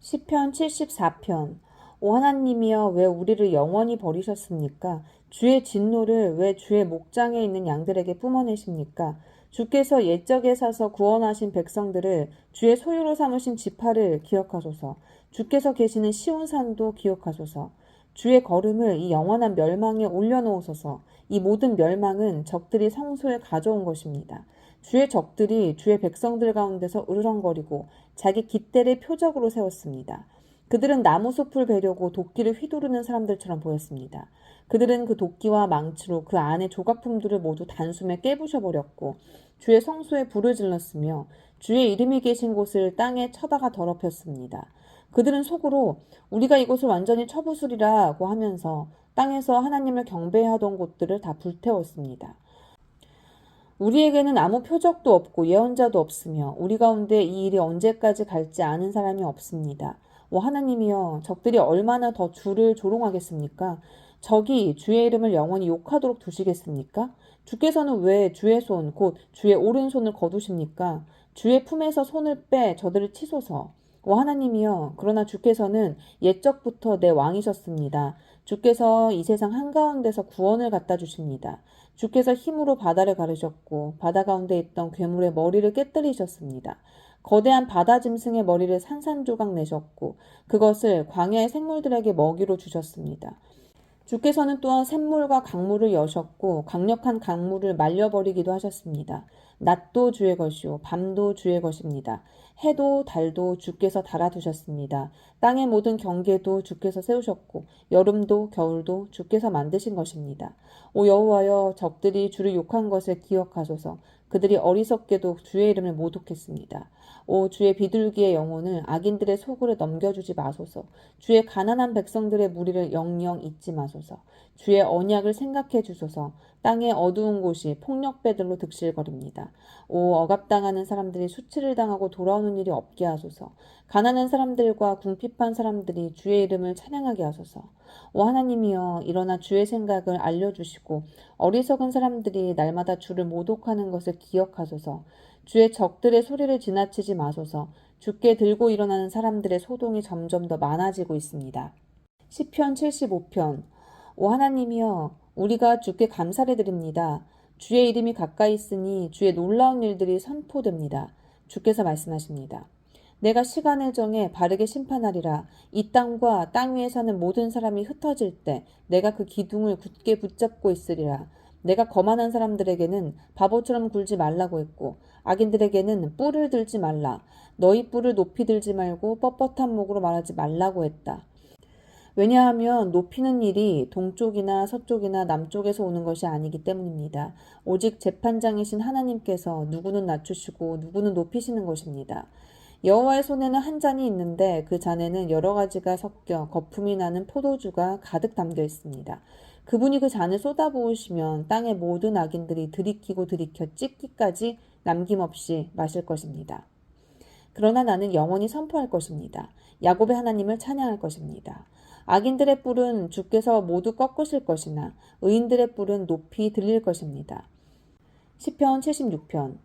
시편 74편. 오 하나님이여, 왜 우리를 영원히 버리셨습니까? 주의 진노를 왜 주의 목장에 있는 양들에게 뿜어내십니까? 주께서 옛적에 사서 구원하신 백성들을, 주의 소유로 삼으신 지파를 기억하소서. 주께서 계시는 시온산도 기억하소서. 주의 걸음을 이 영원한 멸망에 올려놓으소서. 이 모든 멸망은 적들이 성소에 가져온 것입니다. 주의 적들이 주의 백성들 가운데서 으르렁거리고 자기 깃대를 표적으로 세웠습니다. 그들은 나무숲을 베려고 도끼를 휘두르는 사람들처럼 보였습니다. 그들은 그 도끼와 망치로 그 안의 조각품들을 모두 단숨에 깨부셔버렸고 주의 성소에 불을 질렀으며 주의 이름이 계신 곳을 땅에 쳐다가 더럽혔습니다. 그들은 속으로 우리가 이곳을 완전히 쳐부수리라고 하면서 땅에서 하나님을 경배하던 곳들을 다 불태웠습니다. 우리에게는 아무 표적도 없고 예언자도 없으며 우리 가운데 이 일이 언제까지 갈지 아는 사람이 없습니다. 오 하나님이여, 적들이 얼마나 더 주를 조롱하겠습니까? 적이 주의 이름을 영원히 욕하도록 두시겠습니까? 주께서는 왜 주의 손, 곧 주의 오른손을 거두십니까? 주의 품에서 손을 빼 저들을 치소서. 오 하나님이여, 그러나 주께서는 옛적부터 내 왕이셨습니다. 주께서 이 세상 한가운데서 구원을 갖다 주십니다. 주께서 힘으로 바다를 가르셨고 바다 가운데 있던 괴물의 머리를 깨뜨리셨습니다. 거대한 바다 짐승의 머리를 산산조각 내셨고 그것을 광야의 생물들에게 먹이로 주셨습니다. 주께서는 또한 샘물과 강물을 여셨고 강력한 강물을 말려버리기도 하셨습니다. 낮도 주의 것이요 밤도 주의 것입니다. 해도 달도 주께서 달아두셨습니다. 땅의 모든 경계도 주께서 세우셨고 여름도 겨울도 주께서 만드신 것입니다. 오 여호와여, 적들이 주를 욕한 것을 기억하소서. 그들이 어리석게도 주의 이름을 모독했습니다. 오 주의 비둘기의 영혼을 악인들의 속으로 넘겨주지 마소서. 주의 가난한 백성들의 무리를 영영 잊지 마소서. 주의 언약을 생각해 주소서. 땅의 어두운 곳이 폭력배들로 득실거립니다. 오 억압당하는 사람들이 수치를 당하고 돌아오는 일이 없게 하소서. 가난한 사람들과 궁핍한 사람들이 주의 이름을 찬양하게 하소서. 오 하나님이여, 일어나 주의 생각을 알려주시고 어리석은 사람들이 날마다 주를 모독하는 것을 기억하소서. 주의 적들의 소리를 지나치지 마소서. 주께 들고 일어나는 사람들의 소동이 점점 더 많아지고 있습니다. 시편 75편. 오 하나님이여, 우리가 주께 감사를 드립니다. 주의 이름이 가까이 있으니 주의 놀라운 일들이 선포됩니다. 주께서 말씀하십니다. 내가 시간을 정해 바르게 심판하리라. 이 땅과 땅 위에 사는 모든 사람이 흩어질 때 내가 그 기둥을 굳게 붙잡고 있으리라. 내가 거만한 사람들에게는 바보처럼 굴지 말라고 했고 악인들에게는 뿔을 들지 말라. 너희 뿔을 높이 들지 말고 뻣뻣한 목으로 말하지 말라고 했다. 왜냐하면 높이는 일이 동쪽이나 서쪽이나 남쪽에서 오는 것이 아니기 때문입니다. 오직 재판장이신 하나님께서 누구는 낮추시고 누구는 높이시는 것입니다. 여호와의 손에는 한 잔이 있는데 그 잔에는 여러 가지가 섞여 거품이 나는 포도주가 가득 담겨 있습니다. 그분이 그 잔을 쏟아부으시면 땅의 모든 악인들이 들이키고 들이켜 찢기까지 남김없이 마실 것입니다. 그러나 나는 영원히 선포할 것입니다. 야곱의 하나님을 찬양할 것입니다. 악인들의 뿔은 주께서 모두 꺾으실 것이나 의인들의 뿔은 높이 들릴 것입니다. 시편 76편.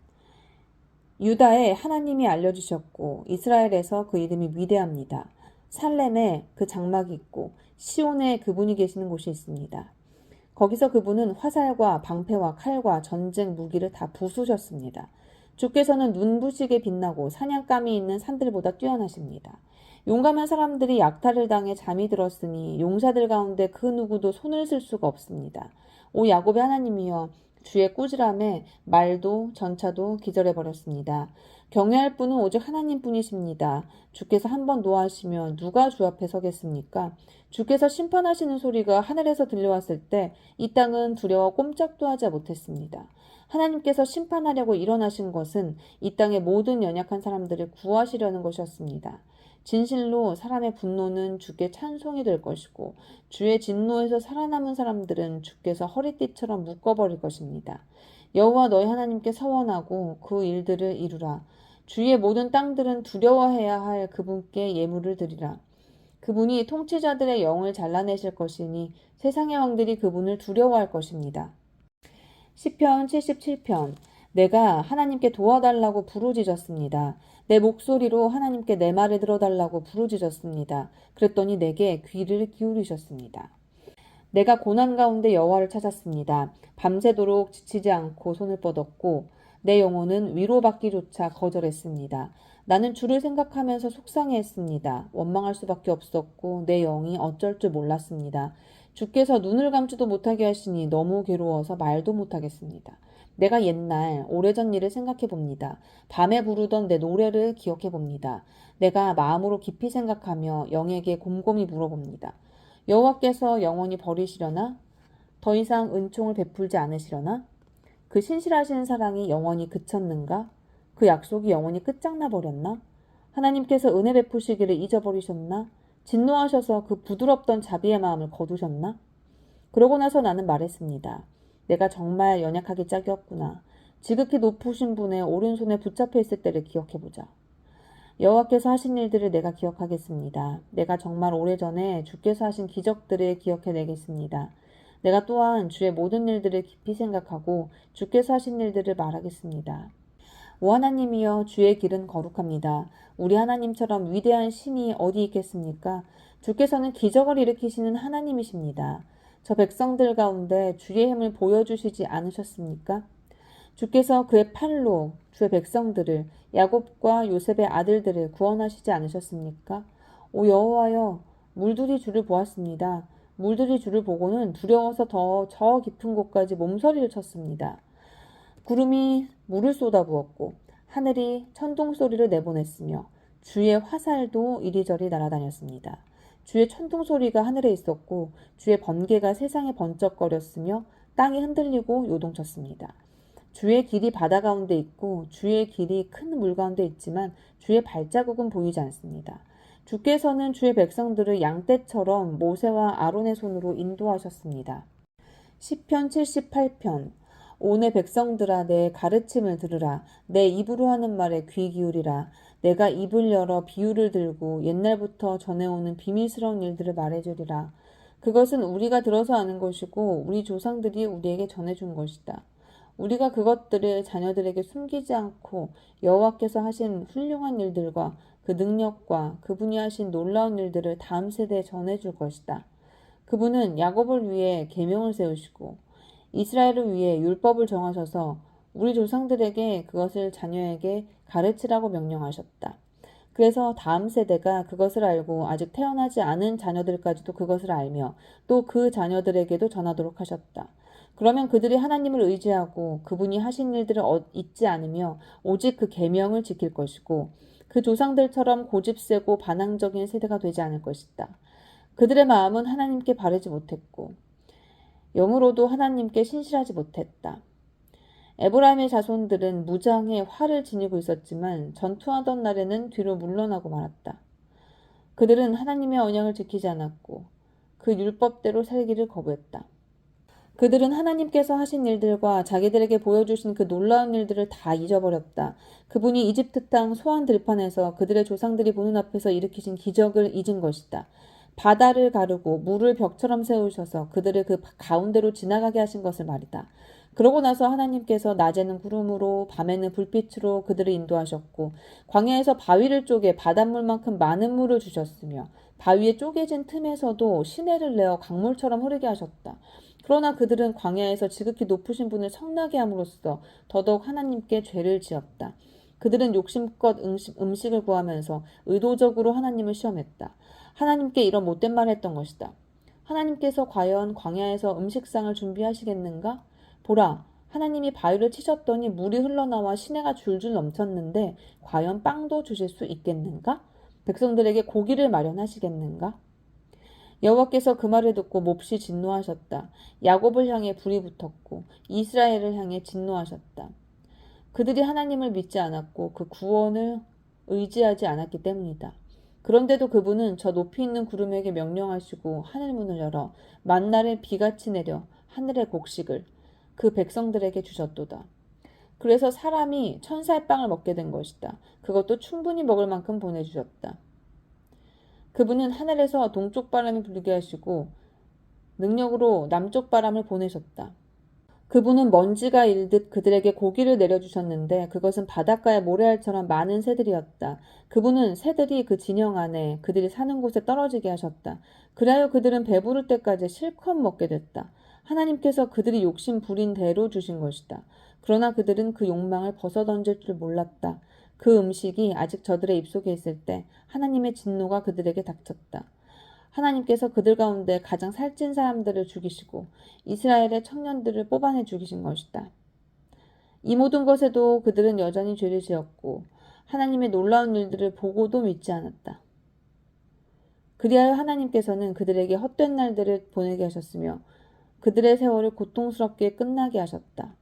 유다에 하나님이 알려주셨고 이스라엘에서 그 이름이 위대합니다. 살렘에 그 장막이 있고 시온에 그분이 계시는 곳이 있습니다. 거기서 그분은 화살과 방패와 칼과 전쟁 무기를 다 부수셨습니다. 주께서는 눈부시게 빛나고 사냥감이 있는 산들보다 뛰어나십니다. 용감한 사람들이 약탈을 당해 잠이 들었으니 용사들 가운데 그 누구도 손을 쓸 수가 없습니다. 오 야곱의 하나님이여, 주의 꾸지람에 말도 전차도 기절해버렸습니다. 경외할 분은 오직 하나님뿐이십니다. 주께서 한번 노하시면 누가 주 앞에 서겠습니까? 주께서 심판하시는 소리가 하늘에서 들려왔을 때 이 땅은 두려워 꼼짝도 하지 못했습니다. 하나님께서 심판하려고 일어나신 것은 이 땅의 모든 연약한 사람들을 구하시려는 것이었습니다. 진실로 사람의 분노는 주께 찬송이 될 것이고 주의 진노에서 살아남은 사람들은 주께서 허리띠처럼 묶어버릴 것입니다. 여호와 너희 하나님께 서원하고 그 일들을 이루라. 주의 모든 땅들은 두려워해야 할 그분께 예물을 드리라. 그분이 통치자들의 영을 잘라내실 것이니 세상의 왕들이 그분을 두려워할 것입니다. 시편 77편. 내가 하나님께 도와달라고 부르짖었습니다. 내 목소리로 하나님께 내 말을 들어달라고 부르짖었습니다. 그랬더니 내게 귀를 기울이셨습니다. 내가 고난 가운데 여호와를 찾았습니다. 밤새도록 지치지 않고 손을 뻗었고 내 영혼은 위로받기조차 거절했습니다. 나는 주를 생각하면서 속상해했습니다. 원망할 수밖에 없었고 내 영이 어쩔 줄 몰랐습니다. 주께서 눈을 감지도 못하게 하시니 너무 괴로워서 말도 못하겠습니다. 내가 옛날 오래전 일을 생각해 봅니다. 밤에 부르던 내 노래를 기억해 봅니다. 내가 마음으로 깊이 생각하며 영에게 곰곰이 물어봅니다. 여호와께서 영원히 버리시려나? 더 이상 은총을 베풀지 않으시려나? 그 신실하신 사랑이 영원히 그쳤는가? 그 약속이 영원히 끝장나 버렸나? 하나님께서 은혜 베푸시기를 잊어버리셨나? 진노하셔서 그 부드럽던 자비의 마음을 거두셨나? 그러고 나서 나는 말했습니다. 내가 정말 연약하기 짝이었구나. 지극히 높으신 분의 오른손에 붙잡혀 있을 때를 기억해보자. 여호와께서 하신 일들을 내가 기억하겠습니다. 내가 정말 오래전에 주께서 하신 기적들을 기억해내겠습니다. 내가 또한 주의 모든 일들을 깊이 생각하고 주께서 하신 일들을 말하겠습니다. 오 하나님이여, 주의 길은 거룩합니다. 우리 하나님처럼 위대한 신이 어디 있겠습니까? 주께서는 기적을 일으키시는 하나님이십니다. 저 백성들 가운데 주의 힘을 보여주시지 않으셨습니까? 주께서 그의 팔로 주의 백성들을, 야곱과 요셉의 아들들을 구원하시지 않으셨습니까? 오 여호와여, 물들이 주를 보았습니다. 물들이 주를 보고는 두려워서 더 저 깊은 곳까지 몸서리를 쳤습니다. 구름이 물을 쏟아부었고 하늘이 천둥 소리를 내보냈으며 주의 화살도 이리저리 날아다녔습니다. 주의 천둥 소리가 하늘에 있었고 주의 번개가 세상에 번쩍거렸으며 땅이 흔들리고 요동쳤습니다. 주의 길이 바다 가운데 있고 주의 길이 큰 물 가운데 있지만 주의 발자국은 보이지 않습니다. 주께서는 주의 백성들을 양떼처럼 모세와 아론의 손으로 인도하셨습니다. 시편 78편. 오 내 백성들아, 내 가르침을 들으라. 내 입으로 하는 말에 귀 기울이라. 내가 입을 열어 비유를 들고 옛날부터 전해오는 비밀스러운 일들을 말해주리라. 그것은 우리가 들어서 아는 것이고 우리 조상들이 우리에게 전해준 것이다. 우리가 그것들을 자녀들에게 숨기지 않고 여호와께서 하신 훌륭한 일들과 그 능력과 그분이 하신 놀라운 일들을 다음 세대에 전해줄 것이다. 그분은 야곱을 위해 계명을 세우시고 이스라엘을 위해 율법을 정하셔서 우리 조상들에게 그것을 자녀에게 가르치라고 명령하셨다. 그래서 다음 세대가 그것을 알고 아직 태어나지 않은 자녀들까지도 그것을 알며 또 그 자녀들에게도 전하도록 하셨다. 그러면 그들이 하나님을 의지하고 그분이 하신 일들을 잊지 않으며 오직 그 계명을 지킬 것이고 그 조상들처럼 고집세고 반항적인 세대가 되지 않을 것이다. 그들의 마음은 하나님께 바르지 못했고 영으로도 하나님께 신실하지 못했다. 에브라임의 자손들은 무장에 활을 지니고 있었지만 전투하던 날에는 뒤로 물러나고 말았다. 그들은 하나님의 언약을 지키지 않았고 그 율법대로 살기를 거부했다. 그들은 하나님께서 하신 일들과 자기들에게 보여주신 그 놀라운 일들을 다 잊어버렸다. 그분이 이집트 땅 소안 들판에서 그들의 조상들이 보는 앞에서 일으키신 기적을 잊은 것이다. 바다를 가르고 물을 벽처럼 세우셔서 그들을 그 가운데로 지나가게 하신 것을 말이다. 그러고 나서 하나님께서 낮에는 구름으로 밤에는 불빛으로 그들을 인도하셨고 광야에서 바위를 쪼개 바닷물만큼 많은 물을 주셨으며 바위에 쪼개진 틈에서도 시내를 내어 강물처럼 흐르게 하셨다. 그러나 그들은 광야에서 지극히 높으신 분을 성나게 함으로써 더더욱 하나님께 죄를 지었다. 그들은 욕심껏 음식을 구하면서 의도적으로 하나님을 시험했다. 하나님께 이런 못된 말을 했던 것이다. 하나님께서 과연 광야에서 음식상을 준비하시겠는가? 보라, 하나님이 바위를 치셨더니 물이 흘러나와 시내가 줄줄 넘쳤는데 과연 빵도 주실 수 있겠는가? 백성들에게 고기를 마련하시겠는가? 여호와께서 그 말을 듣고 몹시 진노하셨다. 야곱을 향해 불이 붙었고 이스라엘을 향해 진노하셨다. 그들이 하나님을 믿지 않았고 그 구원을 의지하지 않았기 때문이다. 그런데도 그분은 저 높이 있는 구름에게 명령하시고 하늘 문을 열어 만나를 비같이 내려 하늘의 곡식을 그 백성들에게 주셨도다. 그래서 사람이 천사의 빵을 먹게 된 것이다. 그것도 충분히 먹을 만큼 보내주셨다. 그분은 하늘에서 동쪽 바람이 불게 하시고 능력으로 남쪽 바람을 보내셨다. 그분은 먼지가 일듯 그들에게 고기를 내려주셨는데 그것은 바닷가의 모래알처럼 많은 새들이었다. 그분은 새들이 그 진영 안에 그들이 사는 곳에 떨어지게 하셨다. 그리하여 그들은 배부를 때까지 실컷 먹게 됐다. 하나님께서 그들이 욕심 부린 대로 주신 것이다. 그러나 그들은 그 욕망을 벗어던질 줄 몰랐다. 그 음식이 아직 저들의 입속에 있을 때 하나님의 진노가 그들에게 닥쳤다. 하나님께서 그들 가운데 가장 살찐 사람들을 죽이시고 이스라엘의 청년들을 뽑아내 죽이신 것이다. 이 모든 것에도 그들은 여전히 죄를 지었고 하나님의 놀라운 일들을 보고도 믿지 않았다. 그리하여 하나님께서는 그들에게 헛된 날들을 보내게 하셨으며 그들의 세월을 고통스럽게 끝나게 하셨다.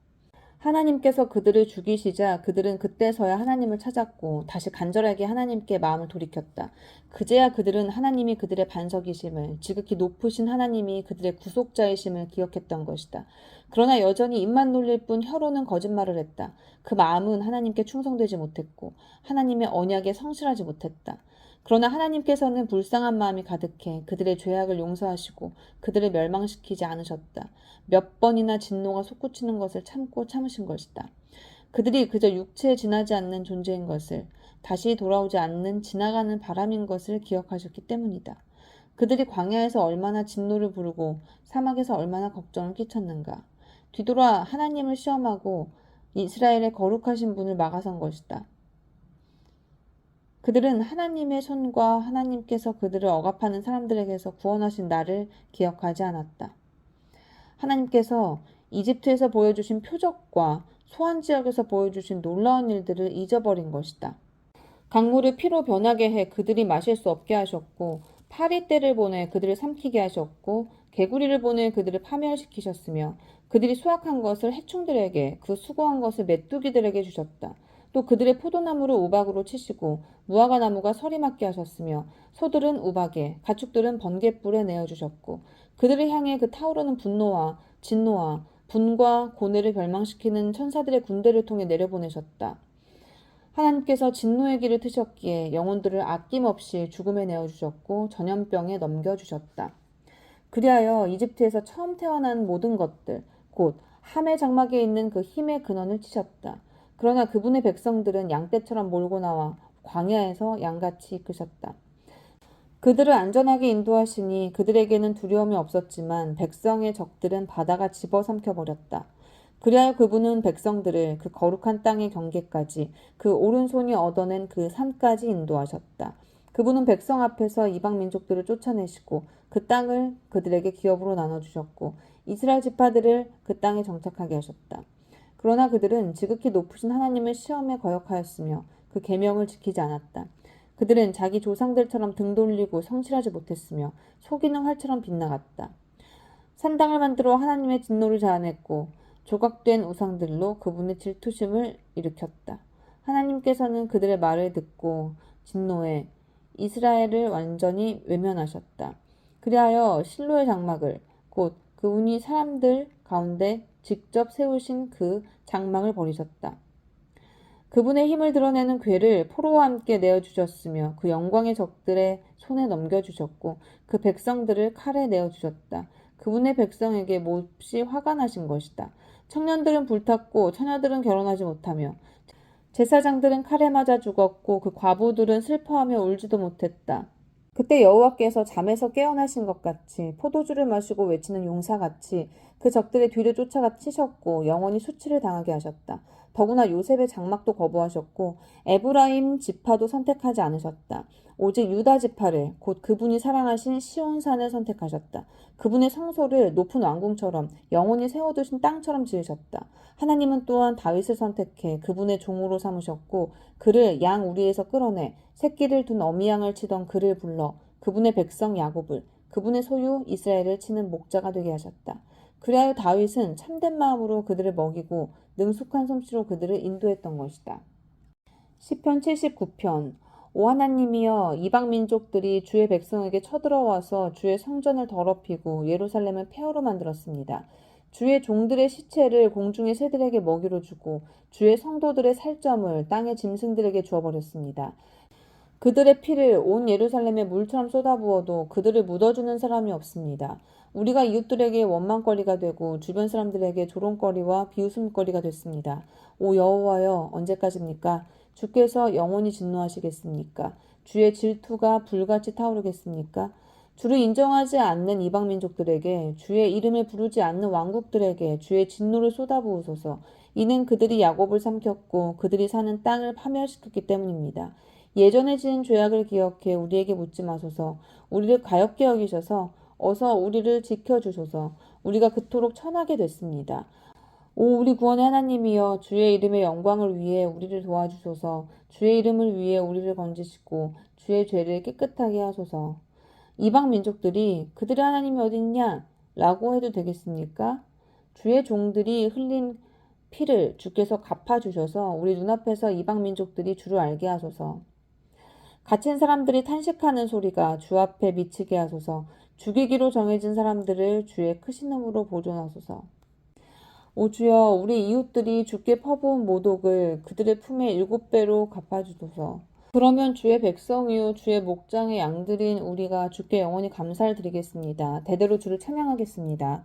하나님께서 그들을 죽이시자 그들은 그때서야 하나님을 찾았고 다시 간절하게 하나님께 마음을 돌이켰다. 그제야 그들은 하나님이 그들의 반석이심을, 지극히 높으신 하나님이 그들의 구속자이심을 기억했던 것이다. 그러나 여전히 입만 놀릴 뿐 혀로는 거짓말을 했다. 그 마음은 하나님께 충성되지 못했고 하나님의 언약에 성실하지 못했다. 그러나 하나님께서는 불쌍한 마음이 가득해 그들의 죄악을 용서하시고 그들을 멸망시키지 않으셨다. 몇 번이나 진노가 솟구치는 것을 참고 참으신 것이다. 그들이 그저 육체에 지나지 않는 존재인 것을, 다시 돌아오지 않는 지나가는 바람인 것을 기억하셨기 때문이다. 그들이 광야에서 얼마나 진노를 부르고 사막에서 얼마나 걱정을 끼쳤는가. 뒤돌아 하나님을 시험하고 이스라엘의 거룩하신 분을 막아선 것이다. 그들은 하나님의 손과 하나님께서 그들을 억압하는 사람들에게서 구원하신 나를 기억하지 않았다. 하나님께서 이집트에서 보여주신 표적과 소환 지역에서 보여주신 놀라운 일들을 잊어버린 것이다. 강물을 피로 변하게 해 그들이 마실 수 없게 하셨고 파리떼를 보내 그들을 삼키게 하셨고 개구리를 보내 그들을 파멸시키셨으며 그들이 수확한 것을 해충들에게 그 수고한 것을 메뚜기들에게 주셨다. 또 그들의 포도나무를 우박으로 치시고 무화과 나무가 서리 맞게 하셨으며 소들은 우박에 가축들은 번갯불에 내어주셨고 그들을 향해 그 타오르는 분노와 진노와 분과 고뇌를 멸망시키는 천사들의 군대를 통해 내려보내셨다. 하나님께서 진노의 길을 트셨기에 영혼들을 아낌없이 죽음에 내어주셨고 전염병에 넘겨주셨다. 그리하여 이집트에서 처음 태어난 모든 것들, 곧 함의 장막에 있는 그 힘의 근원을 치셨다. 그러나 그분의 백성들은 양떼처럼 몰고 나와 광야에서 양같이 이끄셨다. 그들을 안전하게 인도하시니 그들에게는 두려움이 없었지만 백성의 적들은 바다가 집어삼켜버렸다. 그리하여 그분은 백성들을 그 거룩한 땅의 경계까지 그 오른손이 얻어낸 그 산까지 인도하셨다. 그분은 백성 앞에서 이방 민족들을 쫓아내시고 그 땅을 그들에게 기업으로 나눠주셨고 이스라엘 지파들을 그 땅에 정착하게 하셨다. 그러나 그들은 지극히 높으신 하나님을 시험에 거역하였으며 그 계명을 지키지 않았다. 그들은 자기 조상들처럼 등 돌리고 성실하지 못했으며 속이는 활처럼 빗나갔다. 산당을 만들어 하나님의 진노를 자아냈고 조각된 우상들로 그분의 질투심을 일으켰다. 하나님께서는 그들의 말을 듣고 진노해 이스라엘을 완전히 외면하셨다. 그리하여 실로의 장막을 곧 그분이 사람들 가운데 직접 세우신 그 장막을 버리셨다. 그분의 힘을 드러내는 궤를 포로와 함께 내어주셨으며 그 영광의 적들의 손에 넘겨주셨고 그 백성들을 칼에 내어주셨다. 그분의 백성에게 몹시 화가 나신 것이다. 청년들은 불탔고 처녀들은 결혼하지 못하며 제사장들은 칼에 맞아 죽었고 그 과부들은 슬퍼하며 울지도 못했다. 그때 여호와께서 잠에서 깨어나신 것 같이 포도주를 마시고 외치는 용사같이 그 적들의 뒤를 쫓아가 치셨고 영원히 수치를 당하게 하셨다. 더구나 요셉의 장막도 거부하셨고 에브라임 지파도 선택하지 않으셨다. 오직 유다 지파를 곧 그분이 사랑하신 시온산을 선택하셨다. 그분의 성소를 높은 왕궁처럼 영원히 세워두신 땅처럼 지으셨다. 하나님은 또한 다윗을 선택해 그분의 종으로 삼으셨고 그를 양 우리에서 끌어내 새끼를 둔 어미양을 치던 그를 불러 그분의 백성 야곱을 그분의 소유 이스라엘을 치는 목자가 되게 하셨다. 그리하여 다윗은 참된 마음으로 그들을 먹이고 능숙한 솜씨로 그들을 인도했던 것이다. 시편 79편 오 하나님이여 이방 민족들이 주의 백성에게 쳐들어와서 주의 성전을 더럽히고 예루살렘을 폐허로 만들었습니다. 주의 종들의 시체를 공중의 새들에게 먹이로 주고 주의 성도들의 살점을 땅의 짐승들에게 주어버렸습니다. 그들의 피를 온 예루살렘에 물처럼 쏟아부어도 그들을 묻어주는 사람이 없습니다. 우리가 이웃들에게 원망거리가 되고 주변 사람들에게 조롱거리와 비웃음거리가 됐습니다. 오 여호와여, 언제까지입니까? 주께서 영원히 진노하시겠습니까? 주의 질투가 불같이 타오르겠습니까? 주를 인정하지 않는 이방 민족들에게, 주의 이름을 부르지 않는 왕국들에게 주의 진노를 쏟아부으소서. 이는 그들이 야곱을 삼켰고 그들이 사는 땅을 파멸시켰기 때문입니다. 예전에 지은 죄악을 기억해 우리에게 묻지 마소서. 우리를 가엾게 여기셔서 어서 우리를 지켜주소서. 우리가 그토록 천하게 됐습니다. 오 우리 구원의 하나님이여, 주의 이름의 영광을 위해 우리를 도와주소서. 주의 이름을 위해 우리를 건지시고 주의 죄를 깨끗하게 하소서. 이방 민족들이 그들의 하나님이 어디 있냐? 라고 해도 되겠습니까? 주의 종들이 흘린 피를 주께서 갚아주셔서 우리 눈앞에서 이방 민족들이 주를 알게 하소서. 갇힌 사람들이 탄식하는 소리가 주 앞에 미치게 하소서. 죽이기로 정해진 사람들을 주의 크신 힘으로 보존하소서. 오 주여, 우리 이웃들이 주께 퍼부은 모독을 그들의 품에 7배로 갚아주소서. 그러면 주의 백성이요 주의 목장의 양들인 우리가 주께 영원히 감사를 드리겠습니다. 대대로 주를 찬양하겠습니다.